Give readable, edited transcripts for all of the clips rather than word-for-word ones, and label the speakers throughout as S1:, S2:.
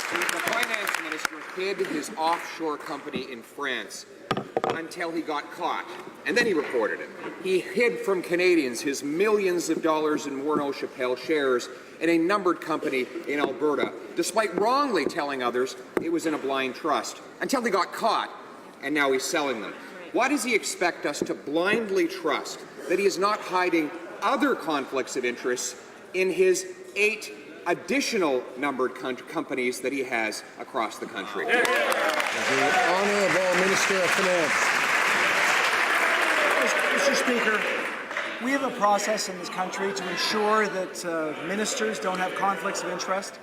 S1: The finance minister hid his offshore company in France until he got caught, and then he reported it. He hid from Canadians his millions of dollars in Morneau Chappelle shares in a numbered company in Alberta, despite wrongly telling others it was in a blind trust, until he got caught, and now he's selling them. Why does he expect us to blindly trust that he is not hiding other conflicts of interest in his 8 additional numbered companies that he has across the country?
S2: The Honourable Minister of Finance.
S3: Mr. Speaker, we have a process in this country to ensure that ministers don't have conflicts of interest.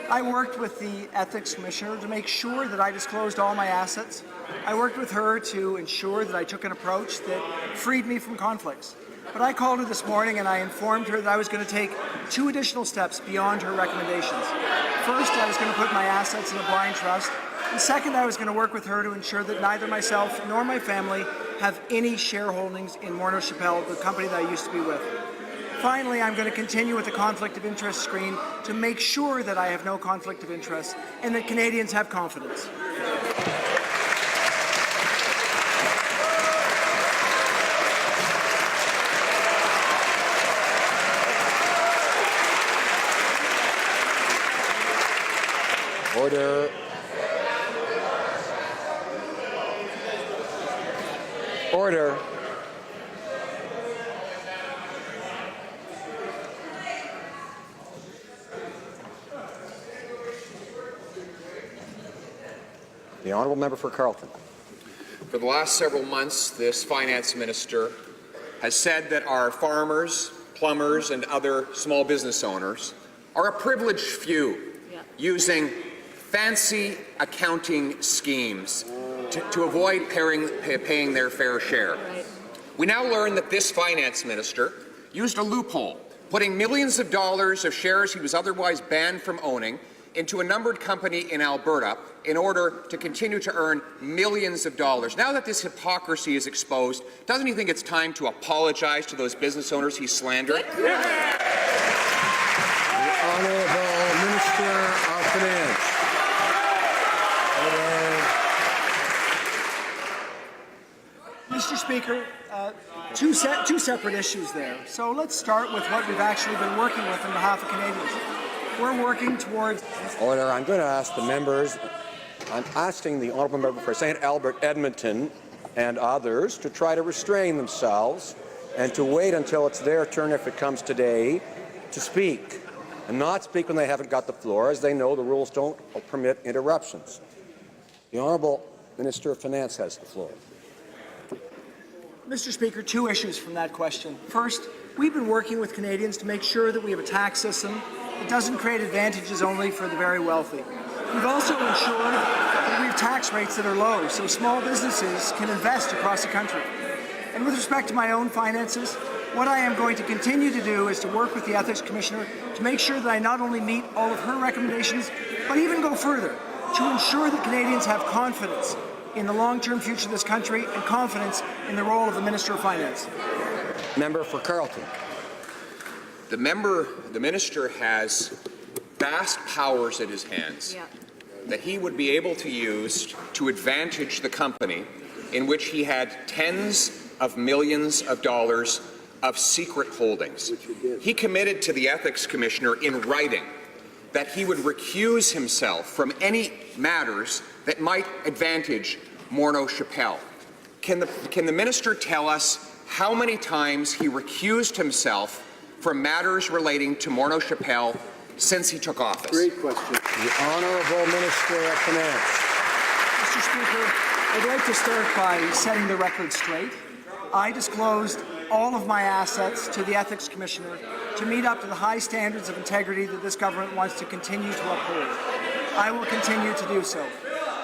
S3: I worked with the Ethics Commissioner to make sure that I disclosed all my assets. I worked with her to ensure that I took an approach that freed me from conflicts. But I called her this morning and I informed her that I was going to take 2 additional steps beyond her recommendations. First, I was going to put my assets in a blind trust. And second, I was going to work with her to ensure that neither myself nor my family have any shareholdings in Morneau Chappelle, the company that I used to be with. Finally, I'm going to continue with the conflict of interest screen to make sure that I have no conflict of interest and that Canadians have confidence.
S2: Order. Order. The Honourable Member for Carleton.
S1: For the last several months, this finance minister has said that our farmers, plumbers, and other small business owners are a privileged few using fancy accounting schemes to avoid paying their fair share. We now learn that this finance minister used a loophole, putting millions of dollars of shares he was otherwise banned from owning into a numbered company in Alberta in order to continue to earn millions of dollars. Now that this hypocrisy is exposed, doesn't he think it's time to apologize to those business owners he slandered?
S2: The Honourable Minister of Finance.
S3: Mr. Speaker, two separate issues there. So let's start with what we've actually been working with on behalf of Canadians. We're working towards...
S2: Order. I'm going to ask the members, I'm asking the Honourable Member for St. Albert, Edmonton and others to try to restrain themselves and to wait until it's their turn, if it comes today, to speak, and not speak when they haven't got the floor, as they know the rules don't permit interruptions. The Honourable Minister of Finance has the floor.
S3: Mr. Speaker, 2 issues from that question. First, we've been working with Canadians to make sure that we have a tax system that doesn't create advantages only for the very wealthy. We've also ensured that we have tax rates that are low so small businesses can invest across the country. And with respect to my own finances, what I am going to continue to do is to work with the Ethics Commissioner to make sure that I not only meet all of her recommendations, but even go further to ensure that Canadians have confidence in the long-term future of this country and confidence in the role of the Minister of Finance.
S2: Member for Carleton.
S1: The minister has vast powers at his hands that he would be able to use to advantage the company in which he had tens of millions of dollars of secret holdings. He committed to the Ethics Commissioner in writing that he would recuse himself from any matters that might advantage Morneau Chappelle. Can the minister tell us how many times he recused himself from matters relating to Morneau Chappelle since he took office?
S2: Great question. The Honourable Minister of Finance.
S3: Mr. Speaker, I'd like to start by setting the record straight. I disclosed all of my assets to the Ethics Commissioner to meet up to the high standards of integrity that this government wants to continue to uphold. I will continue to do so.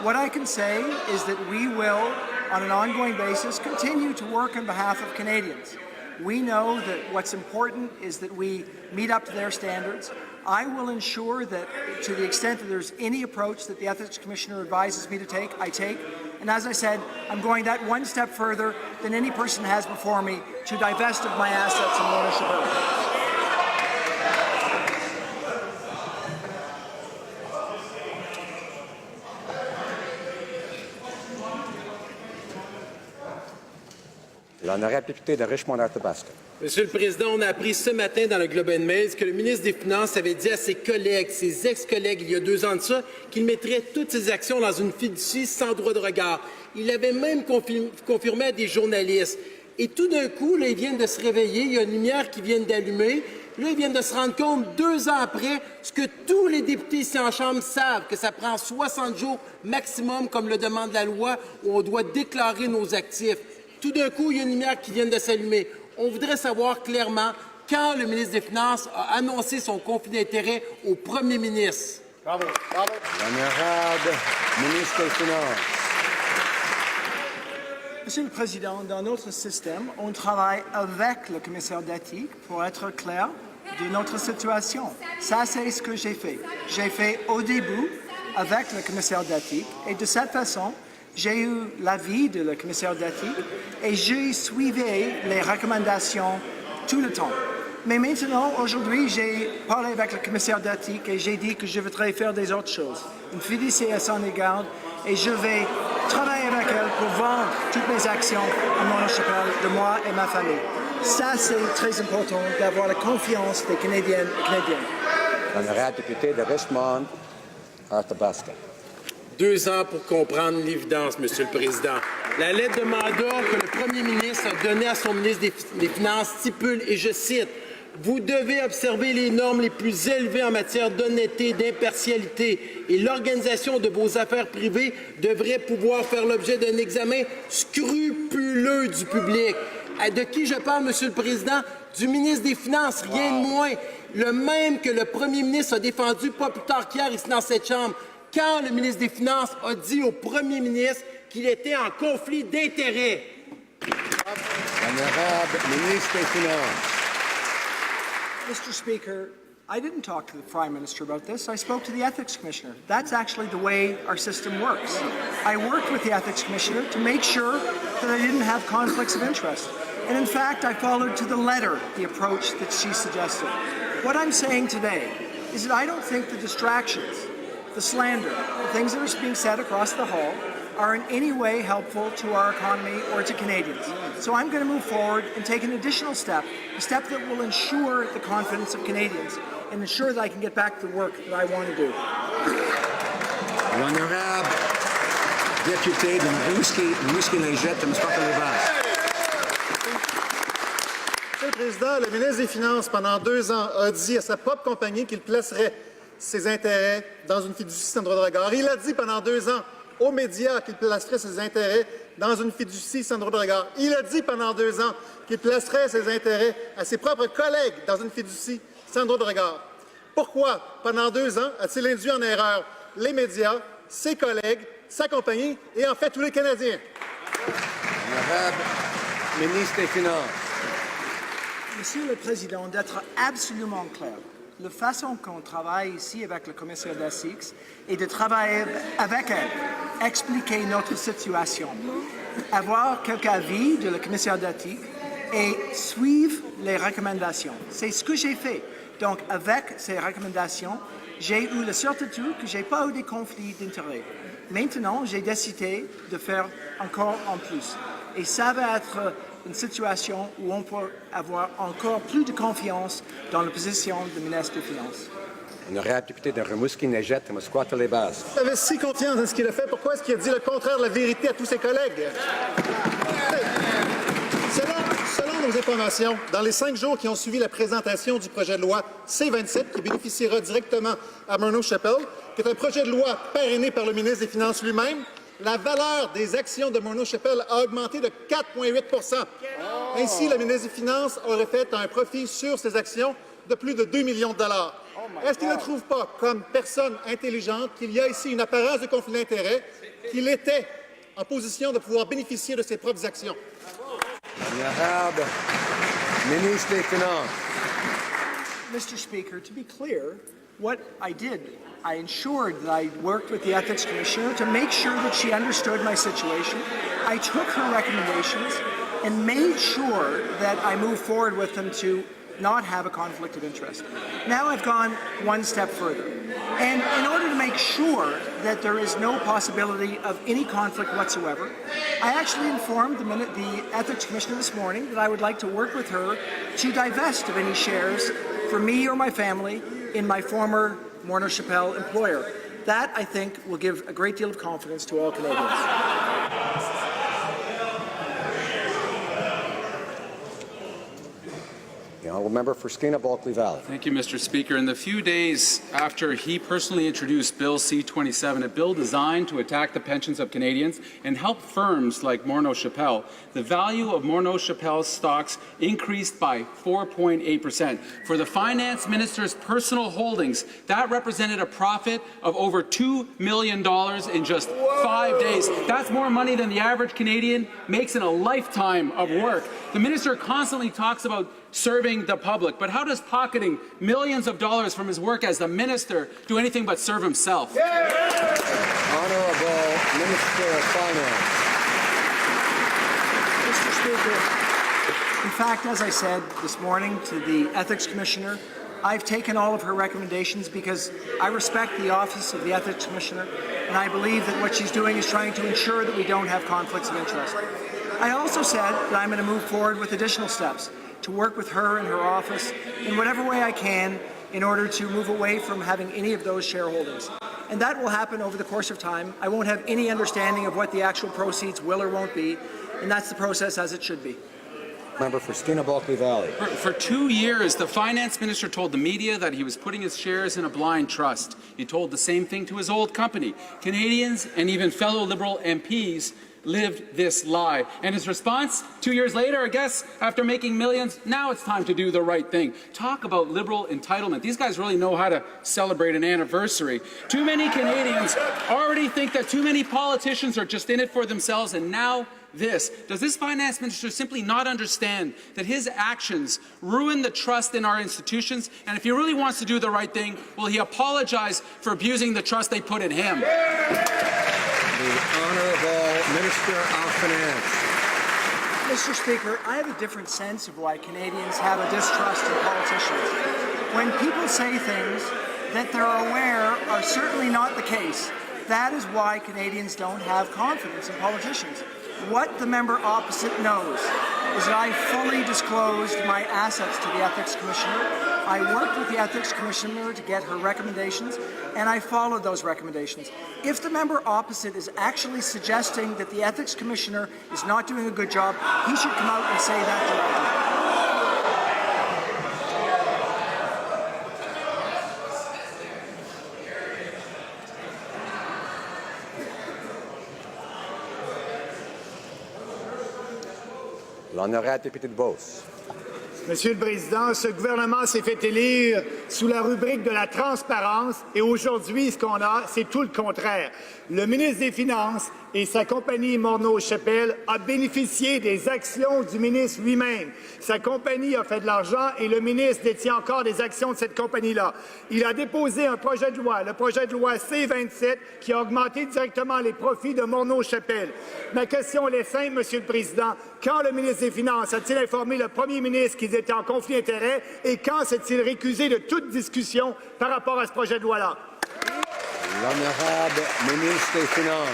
S3: What I can say is that we will, on an ongoing basis, continue to work on behalf of Canadians. We know that what's important is that we meet up to their standards. I will ensure that, to the extent that there's any approach that the Ethics Commissioner advises me to take, I take. And as I said, I'm going that one step further than any person has before me to divest of my assets in Morneau Chappelle.
S2: L'honorable député de Richmond-Athabasca.
S4: Monsieur le Président, on a appris ce matin dans le Globe and Mail que le ministre des Finances avait dit à ses collègues, ses ex-collègues, il y a 2 ans de ça, qu'il mettrait toutes ses actions dans une fiducie sans droit de regard. Il avait même confirmé à des journalistes. Et tout d'un coup, là, ils viennent de se réveiller, il y a une lumière qui vient d'allumer. Là, ils viennent de se rendre compte, 2 ans après, ce que tous les députés ici en Chambre savent, que ça prend 60 jours maximum, comme le demande la loi, où on doit déclarer nos actifs. Tout d'un coup, il y a une lumière qui vient de s'allumer. On voudrait savoir clairement quand le ministre des Finances a annoncé son conflit d'intérêts au premier ministre.
S5: Bravo. Bravo.
S2: L'honorable ministre des Finances.
S3: Monsieur le Président, dans notre système, on travaille avec le commissaire d'éthique pour être clair de notre situation. Ça, c'est ce que j'ai fait. J'ai fait au début avec le commissaire d'éthique et de cette façon, j'ai eu l'avis de le commissaire d'éthique et j'ai suivi les recommandations tout le temps. Mais maintenant, aujourd'hui, j'ai parlé avec le commissaire d'éthique et j'ai dit que je voudrais faire des autres choses. Une fiducie à son égard et je vais travailler avec elle pour vendre toutes mes actions à Montchapel de moi et ma famille. Ça, c'est très important d'avoir la confiance des Canadiennes et Canadiens.
S2: L'honorable député de Richmond-Athabasca.
S4: 2 ans pour comprendre l'évidence, Monsieur le Président. La lettre de mandat que le premier ministre a donnée à son ministre des Finances stipule, et je cite, « Vous devez observer les normes les plus élevées en matière d'honnêteté et d'impartialité et l'organisation de vos affaires privées devrait pouvoir faire l'objet d'un examen scrupuleux du public. » De qui je parle, Monsieur le Président? Du ministre des Finances, rien de moins. Le même que le premier ministre a défendu pas plus tard qu'hier ici dans cette Chambre. Quand le ministre des Finances a dit au premier ministre qu'il était en conflit d'intérêts.
S2: L'honorable ministre des Finances.
S3: Mr. Speaker, I didn't talk to the Prime Minister about this. I spoke to the Ethics Commissioner. That's actually the way our system works. I worked with the Ethics Commissioner to make sure that I didn't have conflicts of interest. And in fact, I followed to the letter the approach that she suggested. What I'm saying today is that I don't think the distractions, the slander, the things that are being said across the hall are in any way helpful to our economy or to Canadians. So I'm going to move forward and take an additional step, a step that will ensure the confidence of Canadians and ensure that I can get back to the work that I want to do.
S2: L'honorable député de Rimouski-Lingette, M. Porte-les-Basses.
S5: Monsieur le Président, le ministre des Finances, pendant 2 ans, a dit à sa propre compagnie qu'il placerait ses intérêts dans une fiducie sans droit de regard. Il a dit pendant 2 ans aux médias qu'il placerait ses intérêts dans une fiducie sans droit de regard. Il a dit pendant 2 ans qu'il placerait ses intérêts à ses propres collègues dans une fiducie sans droit de regard. Pourquoi, pendant 2 ans, a-t-il induit en erreur les médias, ses collègues, sa compagnie et en fait tous les Canadiens?
S2: L'honorable ministre des Finances.
S3: Monsieur le Président, d'être absolument clair, la façon qu'on travaille ici avec le commissaire d'Essex est de travailler avec elle, expliquer notre situation, avoir quelques avis de le commissaire d'éthique et suivre les recommandations. C'est ce que j'ai fait. Donc, avec ces recommandations, j'ai eu la certitude que je n'ai pas eu de conflits d'intérêts. Maintenant, j'ai décidé de faire encore en plus. Et ça va être une situation où on peut avoir encore plus de confiance dans la position du ministre des Finances.
S2: Honorable député de Rimouski-Lingette, Musquat-les-Basses.
S5: Vous avez si confiance dans ce qu'il a fait, pourquoi est-ce qu'il a dit le contraire de la vérité à tous ses collègues? Selon nos informations, dans les 5 jours qui ont suivi la présentation du projet de loi C-27, qui bénéficiera directement à Montchapel, qui est un projet de loi parrainé par le ministre des Finances lui-même, la valeur des actions de Montchapel a augmenté de 4,8 %. Ainsi, le ministre des Finances aurait fait un profit sur ses actions de plus de 2 millions de dollars. Est-ce qu'il ne trouve pas, comme personne intelligente, qu'il y a ici une apparence de conflit d'intérêts, qu'il était en position de pouvoir bénéficier de ses propres actions?
S2: L'honorable ministre des Finances.
S3: Mr. Speaker, to be clear, what I did, I ensured that I worked with the Ethics Commissioner to make sure that she understood my situation. I took her recommendations and made sure that I moved forward with them to not have a conflict of interest. Now I've gone one step further. And in order to make sure that there is no possibility of any conflict whatsoever, I actually informed the Ethics Commissioner this morning that I would like to work with her to divest of any shares for me or my family in my former Morneau Shepell employer. That, I think, will give a great deal of confidence to all Canadians.
S2: The honourable member for Skeena-Bulkley Valley.
S6: Thank you, Mr. Speaker. In the few days after he personally introduced Bill C-27, a bill designed to attack the pensions of Canadians and help firms like Morneau Shepell, the value of Morneau Shepell's stocks increased by 4.8%. For the finance minister's personal holdings, that represented a profit of over $2 million in just 5 days. That's more money than the average Canadian makes in a lifetime of work. The minister constantly talks about serving the public, but how does pocketing millions of dollars from his work as the minister do anything but serve himself?
S2: Honourable Minister of Finance.
S3: Mr. Speaker, in fact, as I said this morning to the Ethics Commissioner, I've taken all of her recommendations because I respect the office of the Ethics Commissioner, and I believe that what she's doing is trying to ensure that we don't have conflicts of interest. I also said that I'm going to move forward with additional steps to work with her and her office in whatever way I can in order to move away from having any of those shareholdings. And that will happen over the course of time. I won't have any understanding of what the actual proceeds will or won't be, and that's the process as it should be.
S2: Member for Skeena-Bulkley Valley.
S6: For 2 years, the finance minister told the media that he was putting his shares in a blind trust. He told the same thing to his old company. Canadians and even fellow Liberal MPs lived this lie. And his response 2 years later, I guess, after making millions, now it's time to do the right thing. Talk about Liberal entitlement. These guys really know how to celebrate an anniversary. Too many Canadians already think that too many politicians are just in it for themselves, and now this. Does this finance minister simply not understand that his actions ruin the trust in our institutions? And if he really wants to do the right thing, will he apologize for abusing the trust they put in him?
S2: The Honourable Minister of Finance.
S3: Mr. Speaker, I have a different sense of why Canadians have a distrust in politicians. When people say things that they're aware are certainly not the case, that is why Canadians don't have confidence in politicians. What the member opposite knows is that I fully disclosed my assets to the Ethics Commissioner. I worked with the Ethics Commissioner to get her recommendations, and I followed those recommendations. If the member opposite is actually suggesting that the Ethics Commissioner is not doing a good job, he should come out and say that directly.
S2: L'honorable député de Beauce.
S7: Monsieur le Président, ce gouvernement s'est fait élire sous la rubrique de la transparence et aujourd'hui, ce qu'on a, c'est tout le contraire. Le ministre des Finances et sa compagnie Morneau Shepell a bénéficié des actions du ministre lui-même. Sa compagnie a fait de l'argent et le ministre détient encore des actions de cette compagnie-là. Il a déposé un projet de loi, le projet de loi C-27, qui a augmenté directement les profits de Morneau Shepell. Ma question est simple, Monsieur le Président. Quand le ministre des Finances a-t-il informé le premier ministre qu'ils étaient en conflit d'intérêts et quand s'est-il récusé de toute discussion par rapport à ce projet de loi-là?
S2: L'honorable ministre des Finances.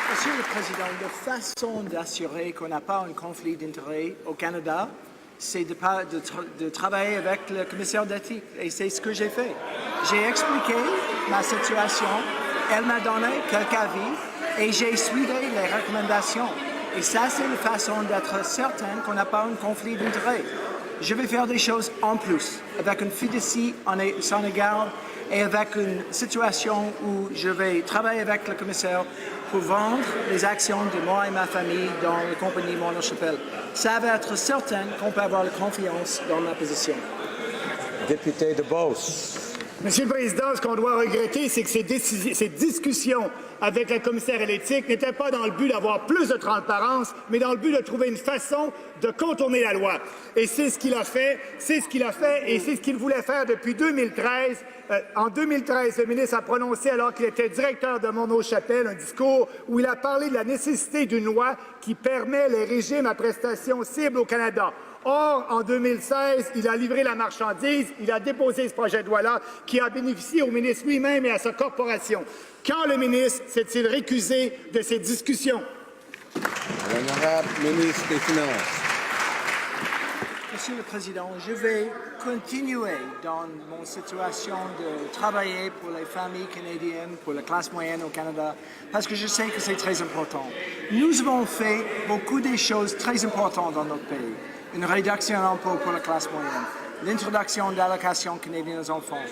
S3: Monsieur le Président, la façon d'assurer qu'on n'a pas un conflit d'intérêts au Canada, c'est de travailler avec le commissaire d'éthique. Et c'est ce que j'ai fait. J'ai expliqué ma situation, elle m'a donné quelques avis et j'ai suivi les recommandations. Et ça, c'est la façon d'être certain qu'on n'a pas un conflit d'intérêts. Je vais faire des choses en plus, avec une fiducie en son égard et avec une situation où je vais travailler avec le commissaire pour vendre les actions de moi et ma famille dans la compagnie Morneau Shepell. Ça va être certain qu'on peut avoir la confiance dans ma position.
S2: Député de Beauce.
S7: Monsieur le Président, ce qu'on doit regretter, c'est que ces discussions avec la commissaire à l'éthique n'étaient pas dans le but d'avoir plus de transparence, mais dans le but de trouver une façon de contourner la loi. Et c'est ce qu'il a fait, et c'est ce qu'il voulait faire depuis 2013. En 2013, le ministre a prononcé, alors qu'il était directeur de Morneau Shepell, un discours où il a parlé de la nécessité d'une loi qui permet les régimes à prestations cibles au Canada. Or, en 2016, il a livré la marchandise, il a déposé ce projet de loi-là qui a bénéficié au ministre lui-même et à sa corporation. Quand le ministre s'est-il récusé de ces discussions?
S2: L'honorable ministre des Finances.
S3: Monsieur le Président, je vais continuer dans mon situation de travailler pour les familles canadiennes, pour la classe moyenne au Canada, parce que je sais que c'est très important. Nous avons fait beaucoup de choses très importantes dans notre pays. Une réduction d'impôts pour la classe moyenne, l'introduction d'allocations canadiennes aux enfants,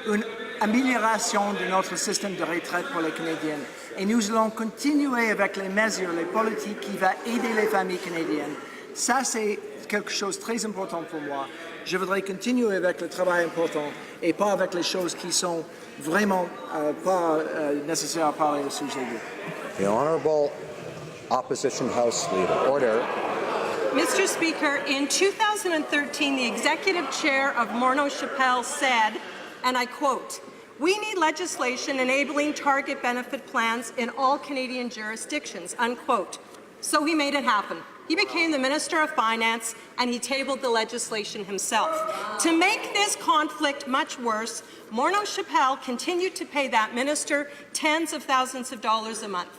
S3: une amélioration de notre système de retraite pour les Canadiennes. Et nous allons continuer avec les mesures, les politiques qui vont aider les familles canadiennes. Ça, c'est quelque chose de très important pour moi. Je voudrais continuer avec le travail important et pas avec les choses qui sont vraiment pas nécessaires à parler au sujet de.
S2: The Honourable Opposition House Leader. Order.
S8: Mr. Speaker, in 2013, the executive chair of Morneau Chappelle said, and I quote, "We need legislation enabling target benefit plans in all Canadian jurisdictions," unquote. So he made it happen. He became the Minister of Finance and he tabled the legislation himself. To make this conflict much worse, Morneau Chappelle continued to pay that minister tens of thousands of dollars a month.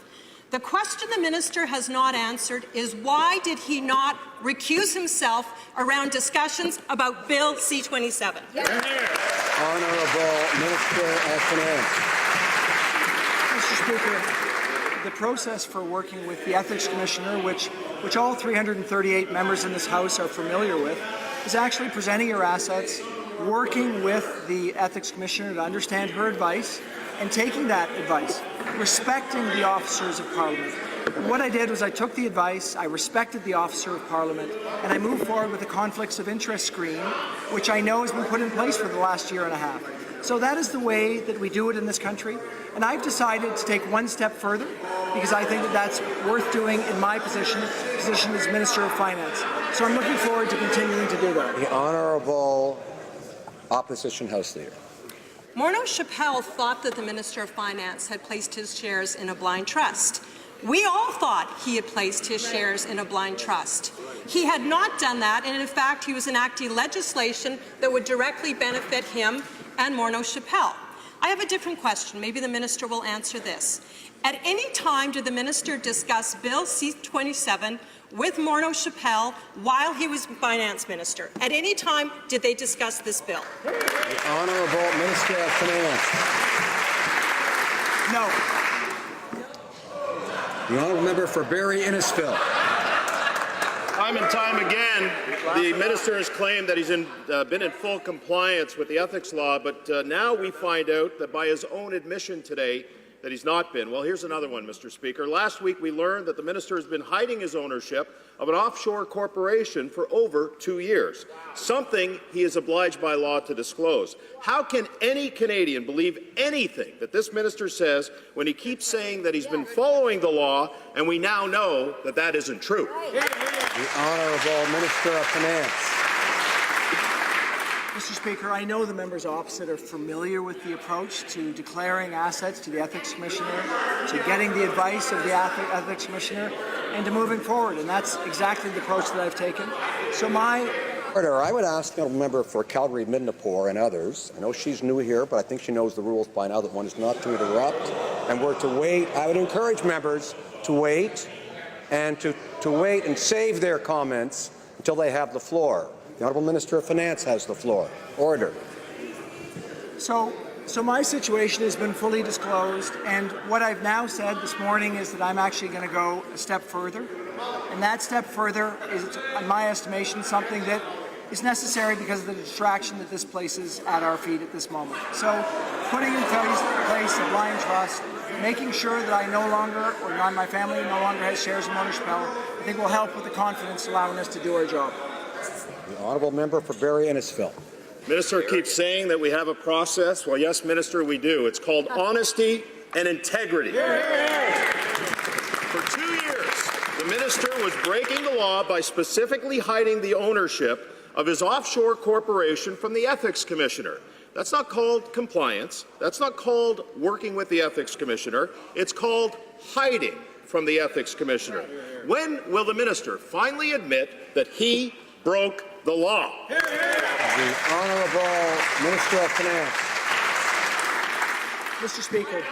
S8: The question the minister has not answered is why did he not recuse himself around discussions about Bill C-27?
S2: Honourable Minister of Finance.
S3: Mr. Speaker, the process for working with the Ethics Commissioner, which all 338 members in this House are familiar with, is actually presenting your assets, working with the Ethics Commissioner to understand her advice, and taking that advice, respecting the officers of Parliament. And what I did was I took the advice, I respected the officer of Parliament, and I moved forward with a conflicts of interest screen, which I know has been put in place for the last year and a half. So that is the way that we do it in this country, and I've decided to take one step further because I think that that's worth doing in my position as Minister of Finance. So I'm looking forward to continuing to do that.
S2: The Honourable Opposition House Leader.
S8: Morneau Chappelle thought that the Minister of Finance had placed his shares in a blind trust. We all thought he had placed his shares in a blind trust. He had not done that, and in fact, he was enacting legislation that would directly benefit him and Morneau Chappelle. I have a different question. Maybe the minister will answer this. At any time did the minister discuss Bill C-27 with Morneau Chappelle while he was finance minister? At any time did they discuss this bill?
S2: The Honourable Minister of Finance.
S3: No.
S2: The Honourable Member for Barrie Innisfil.
S9: Time and time again, the minister has claimed that he's been in full compliance with the ethics law, but now we find out that by his own admission today that he's not been. Well, here's another one, Mr. Speaker. Last week we learned that the minister has been hiding his ownership of an offshore corporation for over 2 years, something he is obliged by law to disclose. How can any Canadian believe anything that this minister says when he keeps saying that he's been following the law, and we now know that that isn't true?
S2: The Honourable Minister of Finance.
S3: Mr. Speaker, I know the members opposite are familiar with the approach to declaring assets to the Ethics Commissioner, to getting the advice of the Ethics Commissioner, and to moving forward, and that's exactly the approach that I've taken. So
S2: Order. I would ask the honourable member for Calgary Midnapore and others. I know she's new here, but I think she knows the rules by now that one is not to interrupt, and we're to wait. I would encourage members to wait and to wait and save their comments until they have the floor. The Honourable Minister of Finance has the floor. Order.
S3: So my situation has been fully disclosed, and what I've now said this morning is that I'm actually going to go a step further, and that step further is, in my estimation, something that is necessary because of the distraction that this places at our feet at this moment. So putting in place a blind trust, making sure that I no longer, or my family no longer has shares in Morneau Chappelle, I think will help with the confidence allowing us to do our job.
S2: The Honourable Member for Barrie Innisfil.
S9: Minister keeps saying that we have a process. Well, yes, Minister, we do. It's called honesty and integrity. For 2 years, the minister was breaking the law by specifically hiding the ownership of his offshore corporation from the Ethics Commissioner. That's not called compliance. That's not called working with the Ethics Commissioner. It's called hiding from the Ethics Commissioner. When will the minister finally admit that he broke the law.
S2: The Honourable Minister of Finance.
S3: Mr. Speaker,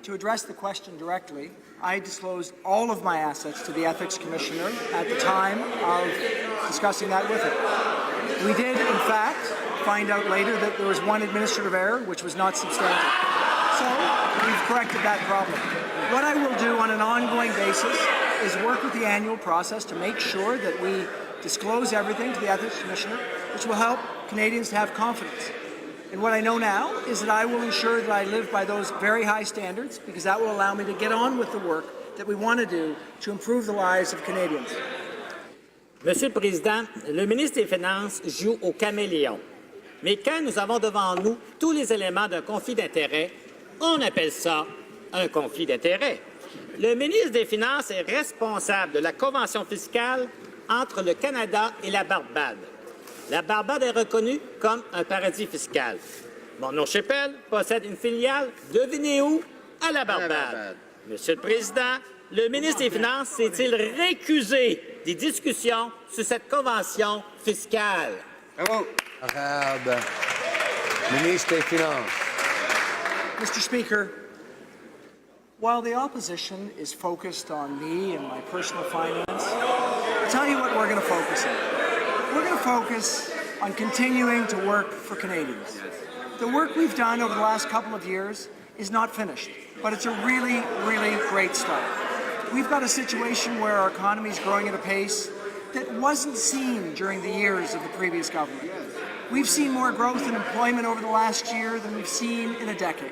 S3: to address the question directly, I disclosed all of my assets to the Ethics Commissioner at the time of discussing that with him. We did, in fact, find out later that there was one administrative error which was not substantive. So we've corrected that problem. What I will do on an ongoing basis is work with the annual process to make sure that we disclose everything to the Ethics Commissioner, which will help Canadians to have confidence. And what I know now is that I will ensure that I live by those very high standards, because that will allow me to get on with the work that we want to do to improve the lives of Canadians.
S10: Monsieur le Président, le ministre des Finances joue au caméléon. Mais quand nous avons devant nous tous les éléments d'un conflit d'intérêts, on appelle ça un conflit d'intérêts. Le ministre des Finances est responsable de la convention fiscale entre le Canada et la Barbade. La Barbade est reconnue comme un paradis fiscal. Morneau-Chapelle possède une filiale, devinez où? À la Barbade. Monsieur le Président, le ministre des Finances s'est-il récusé des discussions sur cette convention fiscale?
S2: Ministre des Finances.
S3: Mr. Speaker, while the opposition is focused on me and my personal finance, I'll tell you what we're going to focus on. We're going to focus on continuing to work for Canadians. The work we've done over the last couple of years is not finished, but it's a really, really great start. We've got a situation where our economy is growing at a pace that wasn't seen during the years of the previous government. We've seen more growth in employment over the last year than we've seen in a decade.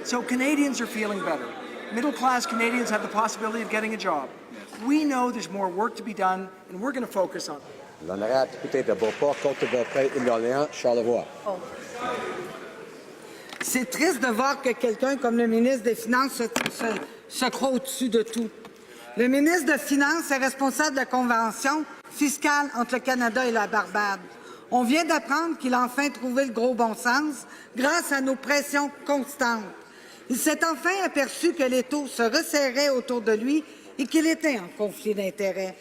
S3: So Canadians are feeling better. Middle-class Canadians have the possibility of getting a job. We know there's more work to be done, and we're going to focus on it.
S2: L'honorable député de Beauport, Côte-de-Beaupré, Charlevoix.
S11: C'est triste de voir que quelqu'un comme le ministre des Finances se croit au-dessus de tout. Le ministre des Finances est responsable de la convention fiscale entre le Canada et la Barbade. On vient d'apprendre qu'il a enfin trouvé le gros bon sens grâce à nos pressions constantes. Il s'est enfin aperçu que les taux se resserraient autour de lui et qu'il était en conflit d'intérêts.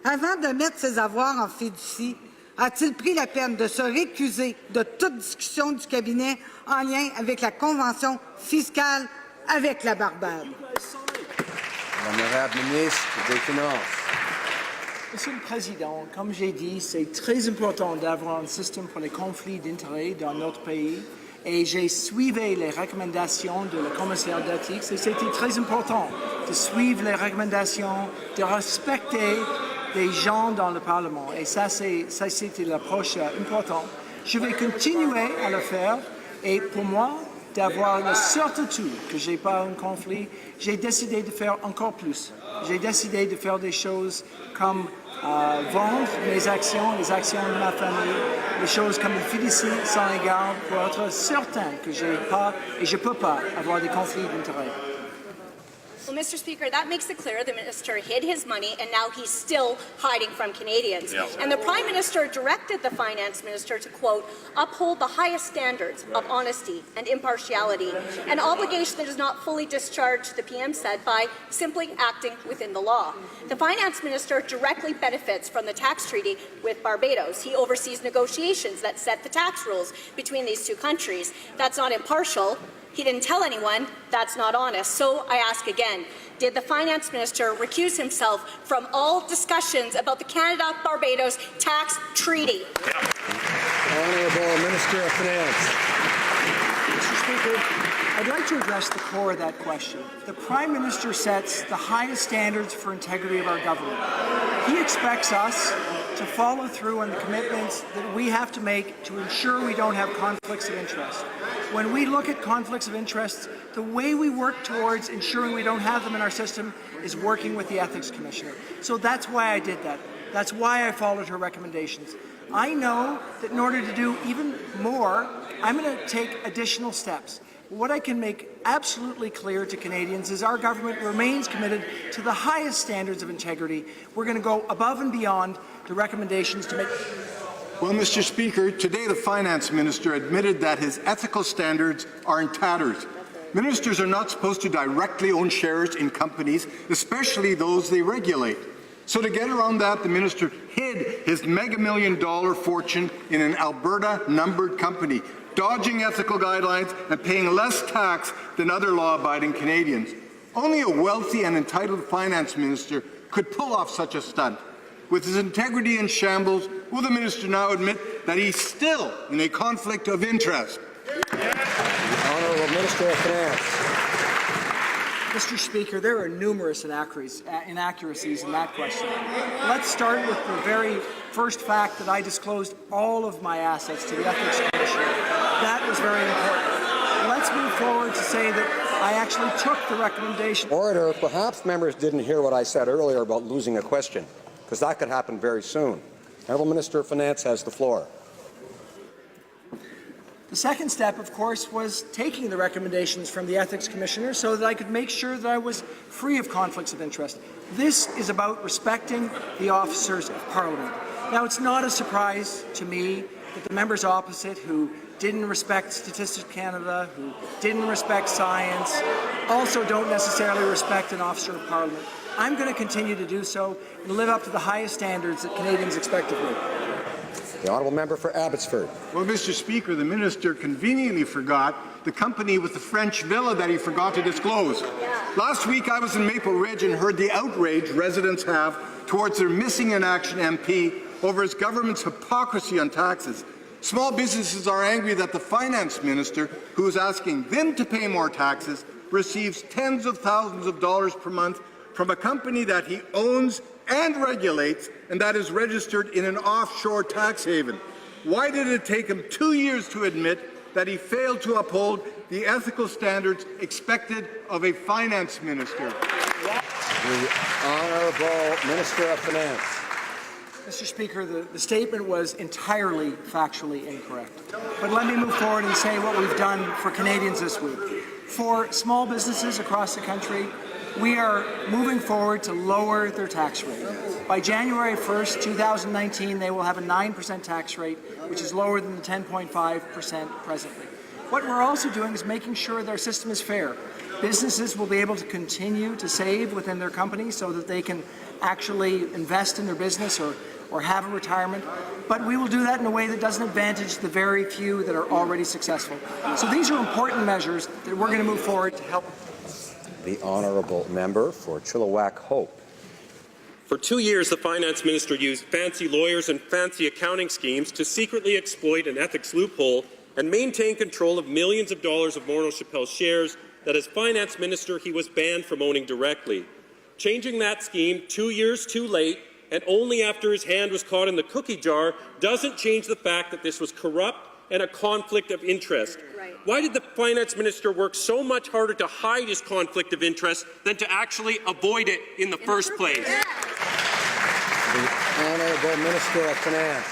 S11: Avant de mettre ses avoirs en fiducie, a-t-il pris la peine de se récuser de toute discussion du cabinet en lien avec la convention fiscale avec la Barbade?
S2: L'honorable ministre des Finances.
S3: Monsieur le Président, comme j'ai dit, c'est très important d'avoir un système pour les conflits d'intérêts dans notre pays. Et j'ai suivi les recommandations de la commissaire d'éthique. Et c'était très important de suivre les recommandations, de respecter les gens dans le Parlement. Et ça c'était l'approche importante. Je vais continuer à le faire. Et pour moi, d'avoir la certitude que je n'ai pas un conflit, j'ai décidé de faire encore plus. J'ai décidé de faire des choses comme vendre mes actions, les actions de ma famille, des choses comme une fiducie sans égard pour être certain que je n'ai pas et je ne peux pas avoir des conflits d'intérêts.
S12: Well, Mr. Speaker, that makes it clear the minister hid his money and now he's still hiding from Canadians. Yeah. And the Prime Minister directed the Finance Minister to, quote, uphold the highest standards of honesty and impartiality, an obligation that is not fully discharged, the PM said, by simply acting within the law. The Finance Minister directly benefits from the tax treaty with Barbados. He oversees negotiations that set the tax rules between these two countries. That's not impartial. He didn't tell anyone. That's not honest. So I ask again, did the Finance Minister recuse himself from all discussions about the Canada-Barbados tax treaty?
S2: Yeah. Honourable Minister of Finance.
S3: Mr. Speaker, I'd like to address the core of that question. The Prime Minister sets the highest standards for integrity of our government. He expects us to follow through on the commitments that we have to make to ensure we don't have conflicts of interest. When we look at conflicts of interest, the way we work towards ensuring we don't have them in our system is working with the Ethics Commissioner. So that's why I did that. That's why I followed her recommendations. I know that in order to do even more, I'm going to take additional steps. What I can make absolutely clear to Canadians is our government remains committed to the highest standards of integrity. We're going to go above and beyond the recommendations to make.
S13: Well, Mr. Speaker, today the Finance Minister admitted that his ethical standards are in tatters. Ministers are not supposed to directly own shares in companies, especially those they regulate. So to get around that, the Minister hid his mega-million-dollar fortune in an Alberta-numbered company, dodging ethical guidelines and paying less tax than other law-abiding Canadians. Only a wealthy and entitled finance minister could pull off such a stunt. With his integrity in shambles, will the minister now admit that he's still in a conflict of interest?
S2: The Honourable Minister of Finance.
S3: Mr. Speaker, there are numerous inaccuracies in that question. Let's start with the very first fact that I disclosed all of my assets to the Ethics Commissioner. That was very important. Let's move forward to say that I actually took the recommendation.
S2: Order. Perhaps members didn't hear what I said earlier about losing a question, because that could happen very soon. Honourable Minister of Finance has the floor.
S3: The second step, of course, was taking the recommendations from the Ethics Commissioner so that I could make sure that I was free of conflicts of interest. This is about respecting the officers of Parliament. Now, it's not a surprise to me that the members opposite who didn't respect Statistics Canada, who didn't respect science, also don't necessarily respect an officer of Parliament. I'm going to continue to do so and live up to the highest standards that Canadians expect of me.
S2: The Honourable Member for Abbotsford.
S13: Well, Mr. Speaker, the minister conveniently forgot the company with the French villa that he forgot to disclose. Last week, I was in Maple Ridge and heard the outrage residents have towards their missing in action MP over his government's hypocrisy on taxes. Small businesses are angry that the finance minister, who is asking them to pay more taxes, receives tens of thousands of dollars per month from a company that he owns and regulates, and that is registered in an offshore tax haven. Why did it take him 2 years to admit that he failed to uphold the ethical standards expected of a finance minister?
S2: The Honourable Minister of Finance.
S3: Mr. Speaker, the statement was entirely factually incorrect. But let me move forward and say what we've done for Canadians this week. For small businesses across the country, we are moving forward to lower their tax rate. By January 1st, 2019, they will have a 9% tax rate, which is lower than the 10.5% presently. What we're also doing is making sure their system is fair. Businesses will be able to continue to save within their company so that they can actually invest in their business or have a retirement, but we will do that in a way that doesn't advantage the very few that are already successful. So these are important measures that we're going to move forward to help.
S2: The Honourable Member for Chilliwack Hope.
S14: For 2 years, the finance minister used fancy lawyers and fancy accounting schemes to secretly exploit an ethics loophole and maintain control of millions of dollars of Morneau Shepell shares that as finance minister he was banned from owning directly. Changing that scheme 2 years too late and only after his hand was caught in the cookie jar doesn't change the fact that this was corrupt and a conflict of interest. Right. Why did the finance minister work so much harder to hide his conflict of interest than to actually avoid it in the first place?
S2: The Honourable Minister of Finance.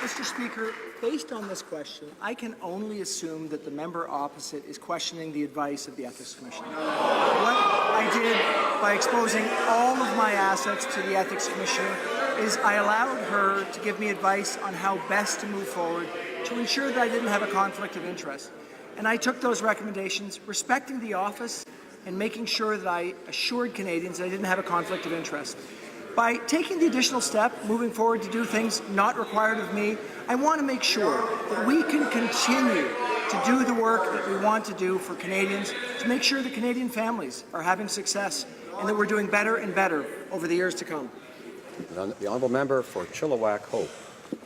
S3: Mr. Speaker, based on this question, I can only assume that the member opposite is questioning the advice of the Ethics Commissioner. What I did by exposing all of my assets to the Ethics Commissioner is I allowed her to give me advice on how best to move forward to ensure that I didn't have a conflict of interest. And I took those recommendations, respecting the office and making sure that I assured Canadians that I didn't have a conflict of interest. By taking the additional step, moving forward to do things not required of me, I want to make sure that we can continue to do the work that we want to do for Canadians, to make sure that Canadian families are having success and that we're doing better and better over the years to come.
S2: The Honourable Member for Chilliwack Hope.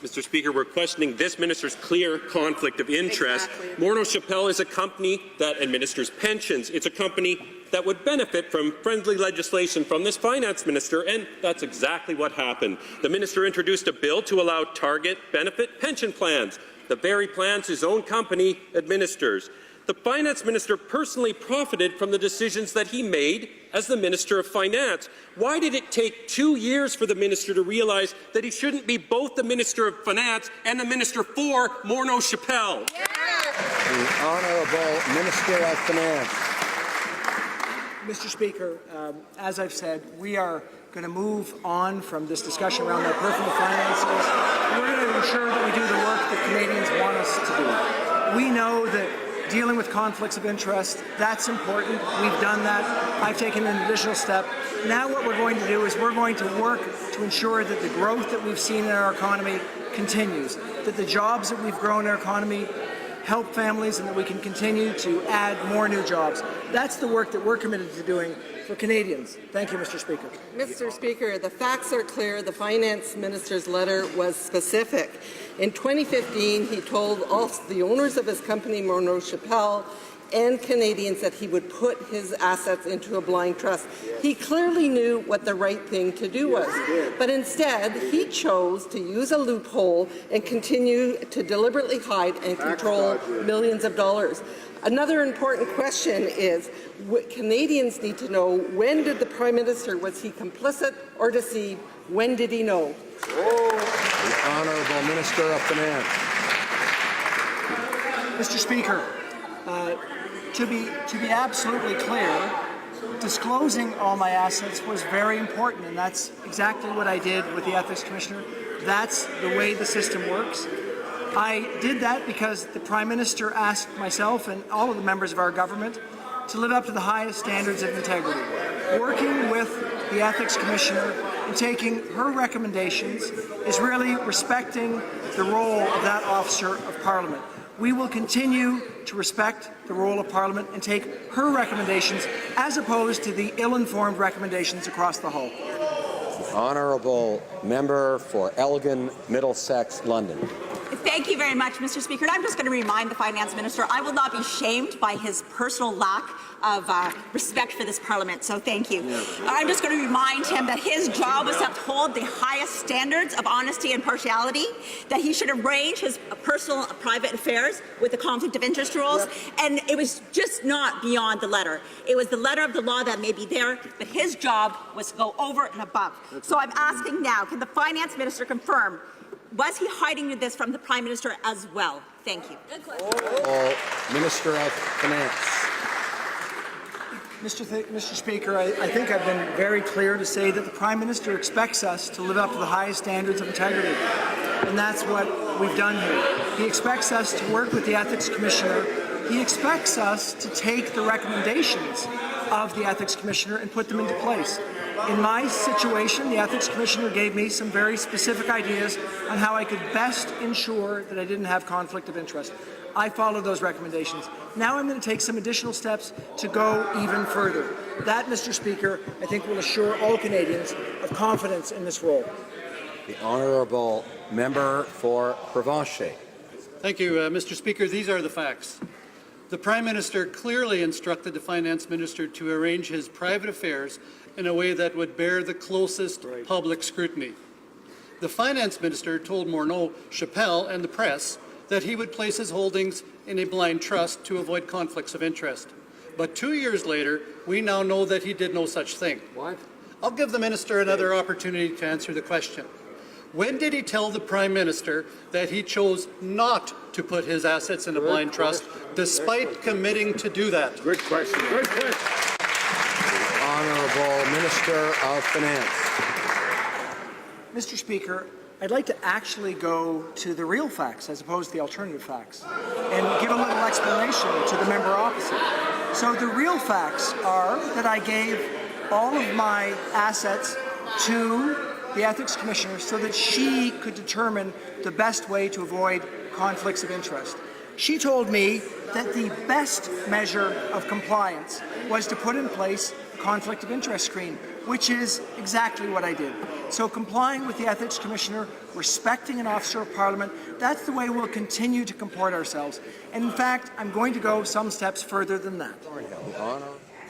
S14: Mr. Speaker, we're questioning this minister's clear conflict of interest. Exactly. Morneau Shepell is a company that administers pensions. It's a company that would benefit from friendly legislation from this finance minister, and that's exactly what happened. The minister introduced a bill to allow target benefit pension plans, the very plans his own company administers. The finance minister personally profited from the decisions that he made as the Minister of Finance. Why did it take 2 years for the minister to realize that he shouldn't be both the Minister of Finance and the Minister for Morneau Shepell?
S2: Yeah. The Honourable Minister of Finance.
S3: Mr. Speaker, as I've said, we are going to move on from this discussion around our personal finances. We're going to ensure that we do the work that Canadians want us to do. We know that dealing with conflicts of interest. That's important. We've done that. I've taken an additional step. Now what we're going to do is we're going to work to ensure that the growth that we've seen in our economy continues, that the jobs that we've grown in our economy help families, and that we can continue to add more new jobs. That's the work that we're committed to doing for Canadians. Thank you, Mr. Speaker.
S15: Mr. Speaker, the facts are clear. The finance minister's letter was specific. In 2015, he told all the owners of his company, Morneau Chappelle, and Canadians that he would put his assets into a blind trust. He clearly knew what the right thing to do was. But instead, he chose to use a loophole and continue to deliberately hide and control millions of dollars. Another important question is, what Canadians need to know, when did the Prime Minister, was he complicit or deceived? When did he know?
S2: The Honourable Minister of Finance.
S3: Mr. Speaker, to be absolutely clear, disclosing all my assets was very important, and that's exactly what I did with the Ethics Commissioner. That's the way the system works. I did that because the Prime Minister asked myself and all of the members of our government to live up to the highest standards of integrity. Working with the Ethics Commissioner and taking her recommendations is really respecting the role of that officer of Parliament. We will continue to respect the role of Parliament and take her recommendations as opposed to the ill-informed recommendations across the hall.
S2: The Honourable Member for Elgin, Middlesex, London.
S16: Thank you very much, Mr. Speaker. And I'm just going to remind the Finance Minister I will not be shamed by his personal lack of respect for this Parliament, so thank you. I'm just going to remind him that his job was to uphold the highest standards of honesty and partiality, that he should arrange his personal private affairs with the conflict of interest rules, and it was just not beyond the letter. It was the letter of the law that may be there, but his job was to go over and above. So I'm asking now, can the Finance Minister confirm, was he hiding this from the Prime Minister as well? Thank you.
S2: Minister of Finance.
S3: Mr. Speaker, I think I've been very clear to say that the Prime Minister expects us to live up to the highest standards of integrity, and that's what we've done here. He expects us to work with the Ethics Commissioner. He expects us to take the recommendations of the Ethics Commissioner and put them into place. In my situation, the Ethics Commissioner gave me some very specific ideas on how I could best ensure that I didn't have conflict of interest. I followed those recommendations. Now I'm going to take some additional steps to go even further. That, Mr. Speaker, I think will assure all Canadians of confidence in this role.
S2: The Honourable Member for Provencher.
S17: Thank you, Mr. Speaker. These are the facts. The Prime Minister clearly instructed the Finance Minister to arrange his private affairs in a way that would bear the closest public scrutiny. The Finance Minister told Morneau Chappelle and the press that he would place his holdings in a blind trust to avoid conflicts of interest. But 2 years later, we now know that he did no such thing.
S2: What?
S17: I'll give the Minister another opportunity to answer the question. When did he tell the Prime Minister that he chose not to put his assets in a blind trust, despite committing to do that?
S13: Good question. Good question.
S2: The Honourable Minister of Finance.
S3: Mr. Speaker, I'd like to actually go to the real facts as opposed to the alternative facts and give a little explanation to the member opposite. So the real facts are that I gave all of my assets to the Ethics Commissioner so that she could determine the best way to avoid conflicts of interest. She told me that the best measure of compliance was to put in place a conflict of interest screen, which is exactly what I did. So complying with the Ethics Commissioner, respecting an officer of Parliament, that's the way we'll continue to comport ourselves. And in fact, I'm going to go some steps further than that.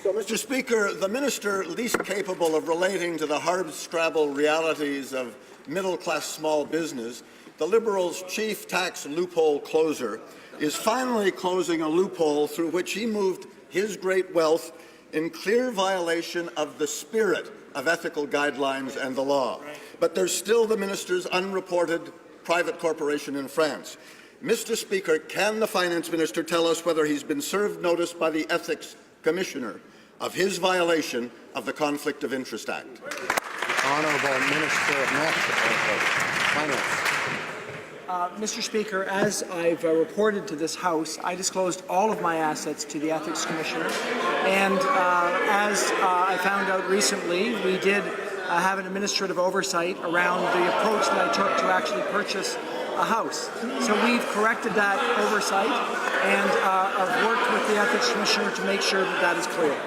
S18: So, Mr. Speaker, the minister least capable of relating to the hard-scrabble realities of middle-class small business, the Liberals' chief tax loophole closer, is finally closing a loophole through which he moved his great wealth in clear violation of the spirit of ethical guidelines and the law. But there's still the minister's unreported private corporation in France. Mr. Speaker, can the Finance Minister tell us whether he's been served notice by the Ethics Commissioner of his violation of the Conflict of Interest Act?
S2: The Honourable Minister of Finance.
S3: Mr. Speaker, as I've reported to this House, I disclosed all of my assets to the Ethics Commissioner, and as I found out recently, we did have an administrative oversight around the approach that I took to actually purchase a house. So we've corrected that oversight, and I've worked with the Ethics Commissioner to make sure that that is clear.